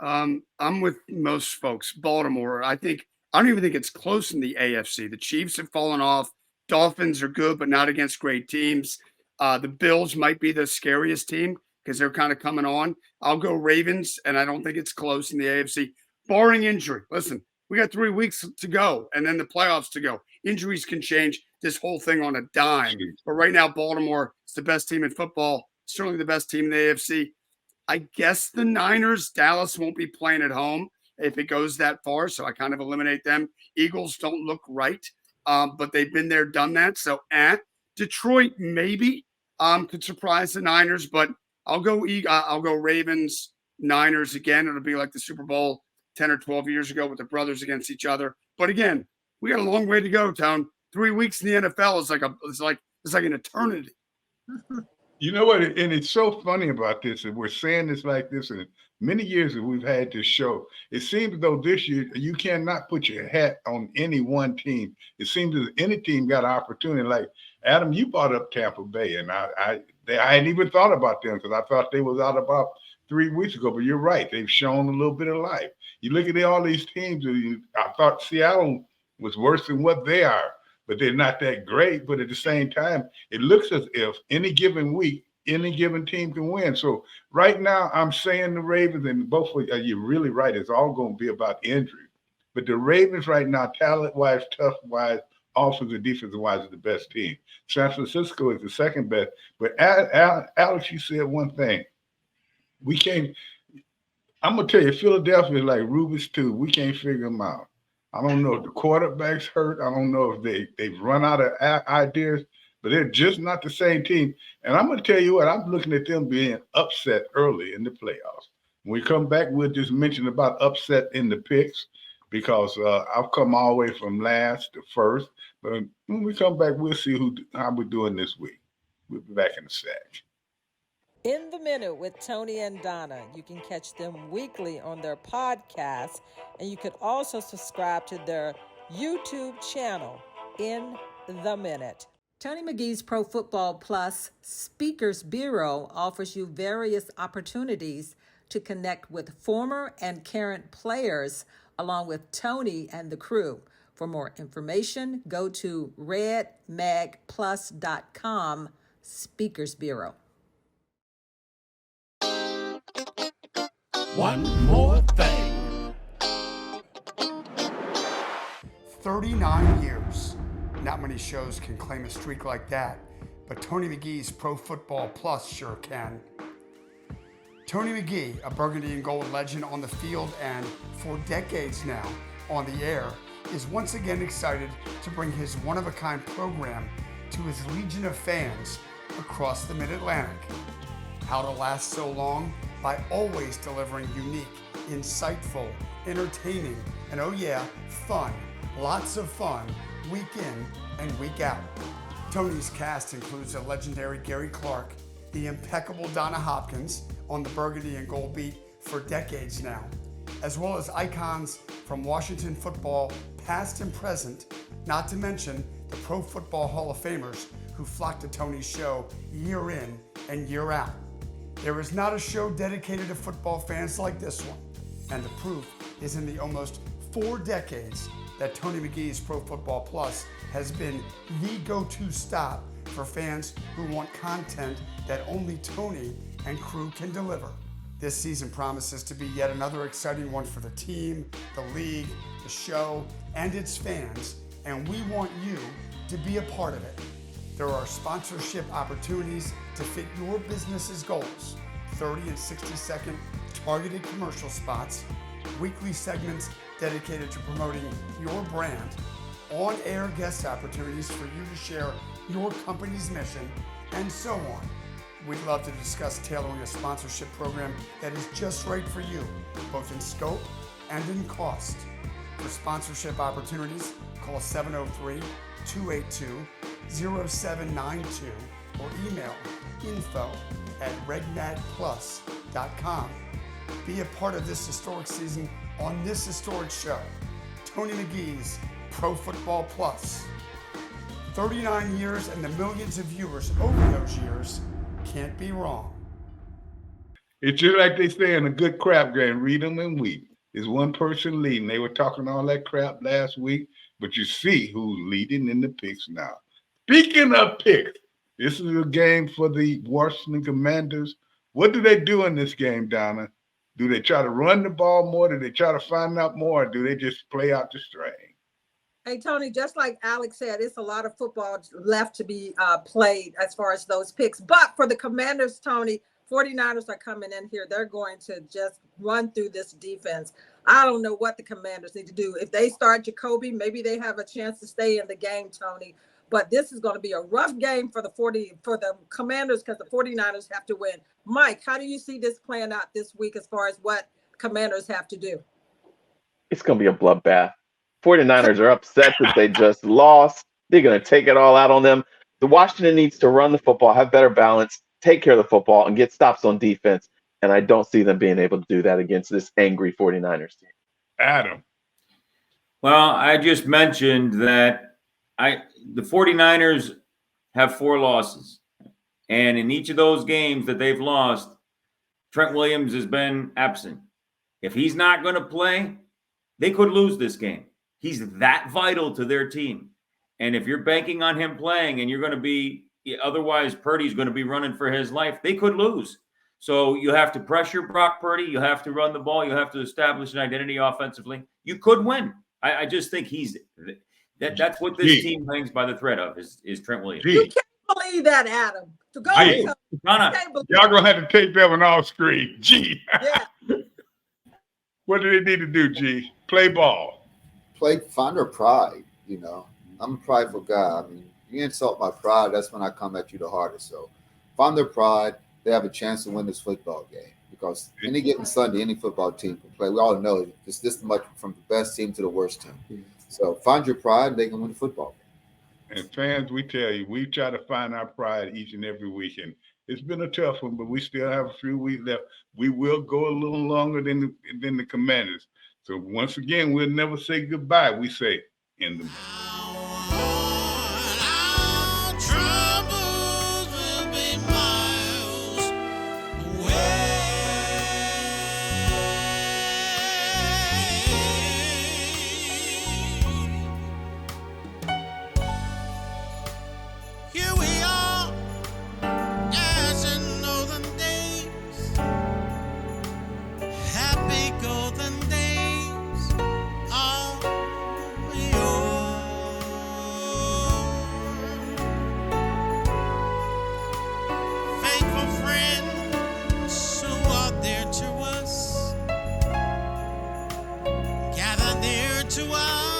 I'm with most folks. Baltimore. I don't even think it's close in the AFC. The Chiefs have fallen off. Dolphins are good, but not against great teams. The Bills might be the scariest team because they're kind of coming on. I'll go Ravens, and I don't think it's close in the AFC, barring injury. Listen, we got 3 weeks to go, and then the playoffs to go. Injuries can change this whole thing on a dime. But right now, Baltimore is the best team in football, certainly the best team in the AFC. I guess the Niners, Dallas won't be playing at home if it goes that far, so I kind of eliminate them. Eagles don't look right, but they've been there, done that. So, Detroit maybe could surprise the Niners, but I'll go Ravens, Niners again. It'll be like the Super Bowl 10 or 12 years ago with the brothers against each other. But again, we got a long way to go, Tone. 3 weeks in the NFL is like an eternity. You know what? And it's so funny about this, and we're saying this like this in many years that we've had this show. It seems as though this year you cannot put your hat on any one team. It seems as any team got an opportunity. Like Adam, you brought up Tampa Bay, and I hadn't even thought about them because I thought they was out about 3 weeks ago. But you're right; they've shown a little bit of life. You look at all these teams. I thought Seattle was worse than what they are. But they're not that great. But at the same time, it looks as if any given week, any given team can win. So right now, I'm saying the Ravens, and both of you're really right. It's all going to be about injury. But the Ravens right now, talent-wise, tough-wise, offensive, defensive-wise, is the best team. San Francisco is the second best. But Alex, you said one thing. I'm going to tell you, Philadelphia is like Rubik's Cube. We can't figure them out. I don't know if the quarterback's hurt. I don't know if they've run out of ideas, but they're just not the same team. And I'm going to tell you what, I'm looking at them being upset early in the playoffs. When we come back, we'll just mention about upset in the picks because I've come all the way from last to first. But when we come back, we'll see how we're doing this week. We'll be back in a sec. In the Minute with Tony and Donna. You can catch them weekly on their podcast, and you can also subscribe to their YouTube channel, In the Minute. Tony McGee's Pro Football Plus Speakers Bureau offers you various opportunities to connect with former and current players along with Tony and the crew. For more information, go to redmagplus.com Speakers Bureau. One more thing. 39 years. Not many shows can claim a streak like that, but Tony McGee's Pro Football Plus sure can. Tony McGee, a burgundy and gold legend on the field and for decades now on the air, is once again excited to bring his one-of-a-kind program to his legion of fans across the Mid-Atlantic. How to last so long? By always delivering unique, insightful, entertaining, and oh yeah, fun, lots of fun, week in and week out. Tony's cast includes the legendary Gary Clark, the impeccable Donna Hopkins on the Burgundy and Gold beat for decades now, as well as icons from Washington football, past and present, not to mention the Pro Football Hall of Famers who flock to Tony's show year in and year out. There is not a show dedicated to football fans like this one, and the proof is in the almost 4 decades that Tony McGee's Pro Football Plus has been the go-to stop for fans who want content that only Tony and crew can deliver. This season promises to be yet another exciting one for the team, the league, the show, and its fans, and we want you to be a part of it. There are sponsorship opportunities to fit your business's goals, 30 and 60-second targeted commercial spots, weekly segments dedicated to promoting your brand, on-air guest opportunities for you to share your company's mission, and so on. We'd love to discuss tailoring a sponsorship program that is just right for you, both in scope and in cost. For sponsorship opportunities, call 703-282-0792 or email info@rednetplus.com. Be a part of this historic season on this historic show, Tony McGee's Pro Football Plus. 39 years and the millions of viewers over those years can't be wrong. It's just like they say in a good crap game, read them and weep. There's one person leading. They were talking all that crap last week, but you see who's leading in the picks now. Speaking of picks, this is a game for the Washington Commanders. What do they do in this game, Donna? Do they try to run the ball more? Do they try to find out more? Or do they just play out the string? Hey, Tony, just like Alex said, it's a lot of football left to be played as far as those picks. But for the Commanders, Tony, 49ers are coming in here. They're going to just run through this defense. I don't know what the Commanders need to do. If they start Jacoby, maybe they have a chance to stay in the game, Tony. But this is going to be a rough game for the Commanders because the 49ers have to win. Mike, how do you see this playing out this week as far as what Commanders have to do? It's going to be a bloodbath. 49ers are upset that they just lost. They're going to take it all out on them. The Washington needs to run the football, have better balance, take care of the football, and get stops on defense. And I don't see them being able to do that against this angry 49ers team. Adam. Well, I just mentioned that the 49ers have 4 losses. And in each of those games that they've lost, Trent Williams has been absent. If he's not going to play, they could lose this game. He's that vital to their team. And if you're banking on him playing and you're going to be, otherwise Purdy's going to be running for his life, they could lose. So you have to pressure Brock Purdy. You have to run the ball. You have to establish an identity offensively. You could win. I just think that's what this team hangs by the thread of is Trent Williams. You can't believe that, Adam. So go ahead. Y'all going to have to take that one off screen. G. Yeah. What do they need to do, G? Play ball. Find their pride, you know. I'm a prideful guy. I mean, you insult my pride, that's when I come at you the hardest. So find their pride. They have a chance to win this football game because any given Sunday, any football team can play. We all know it's this much from the best team to the worst team. So find your pride, and they can win the football game. And fans, we tell you, we try to find our pride each and every week. And it's been a tough one, but we still have a few weeks left. We will go a little longer than the Commanders. So once again, we'll never say goodbye. We say in the to us.